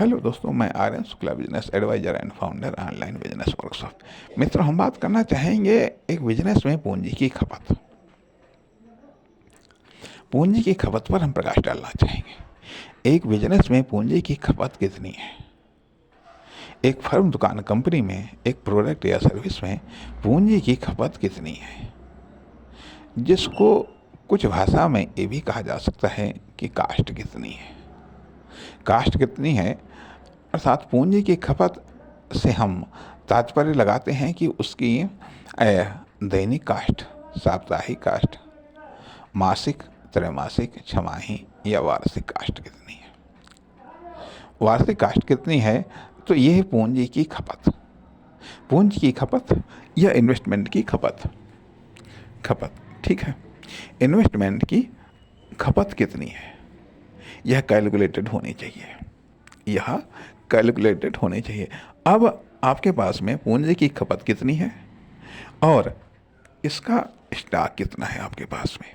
Hello दोस्तों, मैं Aryan Shukla, business adviser and founder online business workshop. मित्रों, हम बात करना चाहेंगे एक बिजनेस में पूंजी की खपत। पूंजी की खपत पर हम प्रकाश डालना चाहेंगे। एक बिजनेस में पूंजी की खपत कितनी है? एक फर्म, दुकान, कंपनी में एक प्रोडक्ट या सर्विस में पूंजी की खपत कितनी है, जिसको कुछ भाषा में ये भी कहा जा सकता है कि कास्ट कितनी है। कास्ट कितनी है अर्थात पूंजी की खपत से हम तात्पर्य लगाते हैं कि उसकी दैनिक कास्ट, साप्ताहिक कास्ट, मासिक, त्रैमासिक, छमाही या वार्षिक कास्ट कितनी है। वार्षिक कास्ट कितनी है तो यह है पूंजी की खपत। पूंजी की खपत या इन्वेस्टमेंट की खपत ठीक है। इन्वेस्टमेंट की खपत कितनी है यह कैलकुलेटेड होनी चाहिए। अब आपके पास में पूंजी की खपत कितनी है और इसका स्टॉक कितना है, आपके पास में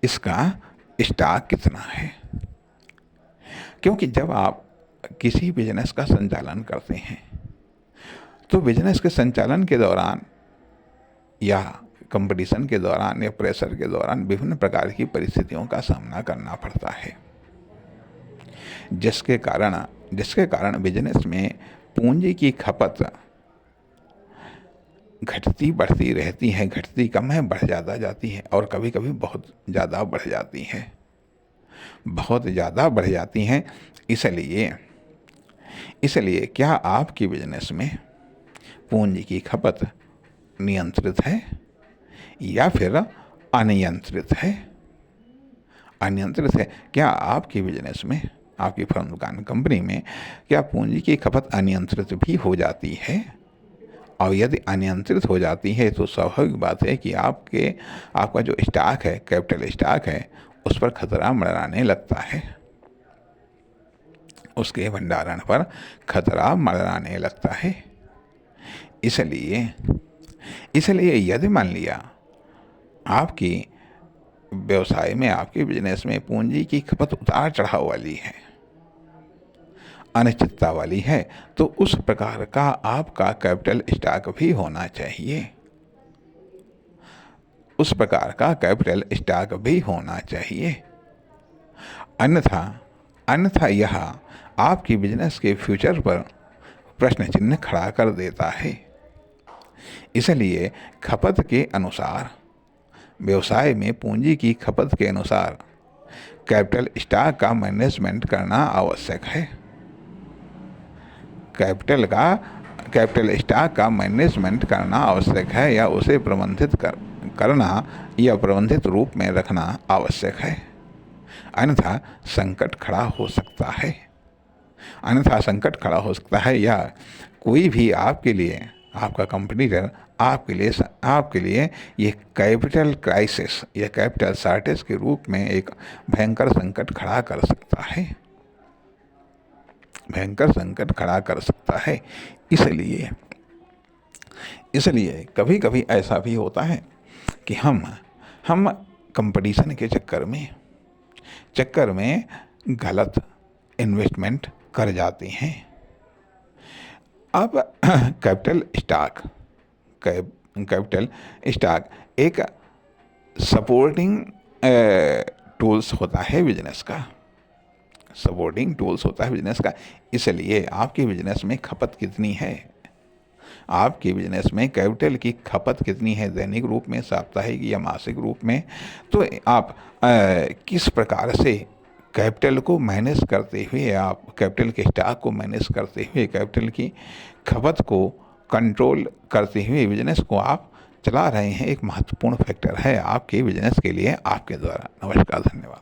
इसका स्टॉक कितना है। क्योंकि जब आप किसी बिजनेस का संचालन करते हैं तो बिजनेस के संचालन के दौरान या कंपटीशन के दौरान या प्रेशर के दौरान विभिन्न प्रकार की परिस्थितियों का सामना करना पड़ता है, जिसके कारण बिजनेस में पूंजी की खपत घटती बढ़ती रहती है, घटती कम है, बढ़ ज़्यादा जाती है और कभी कभी बहुत ज़्यादा बढ़ जाती है। इसलिए क्या आपकी बिजनेस में पूंजी की खपत नियंत्रित है या फिर अनियंत्रित है? क्या आपकी बिजनेस में, आपकी फर्म, दुकान, कंपनी में क्या पूंजी की खपत अनियंत्रित भी हो जाती है? और यदि अनियंत्रित हो जाती है तो स्वाभाविक बात है कि आपका जो स्टॉक है, कैपिटल स्टॉक है, उस पर खतरा मंडराने लगता है, उसके भंडारण पर खतरा मंडराने लगता है। इसलिए यदि मान लिया आपकी व्यवसाय में, आपके बिजनेस में पूंजी की खपत उतार चढ़ाव वाली है, अनिश्चितता वाली है, तो उस प्रकार का आपका कैपिटल स्टॉक भी होना चाहिए। अन्यथा यह आपकी बिजनेस के फ्यूचर पर प्रश्न चिन्ह खड़ा कर देता है। इसलिए खपत के अनुसार, व्यवसाय में पूंजी की खपत के अनुसार कैपिटल स्टॉक का मैनेजमेंट करना आवश्यक है। कैपिटल स्टॉक का मैनेजमेंट करना आवश्यक है या उसे करना या प्रबंधित रूप में रखना आवश्यक है। अन्यथा संकट खड़ा हो सकता है या कोई भी आपके लिए, आपका कंपटीटर आपके लिए ये कैपिटल क्राइसिस या कैपिटल शॉर्टेज के रूप में एक भयंकर संकट खड़ा कर सकता है। इसलिए कभी कभी ऐसा भी होता है कि हम कंपटीशन के चक्कर में गलत इन्वेस्टमेंट कर जाते हैं। अब कैपिटल स्टॉक एक सपोर्टिंग टूल्स होता है बिजनेस का। इसलिए आपके बिजनेस में खपत कितनी है, आपके बिजनेस में कैपिटल की खपत कितनी है, दैनिक रूप में, साप्ताहिक या मासिक रूप में, तो आप किस प्रकार से कैपिटल को मैनेज करते हुए, आप कैपिटल के स्टॉक को मैनेज करते हुए, कैपिटल की खपत को कंट्रोल करते हुए बिजनेस को आप चला रहे हैं, एक महत्वपूर्ण फैक्टर है आपके बिजनेस के लिए, आपके द्वारा। नमस्कार, धन्यवाद।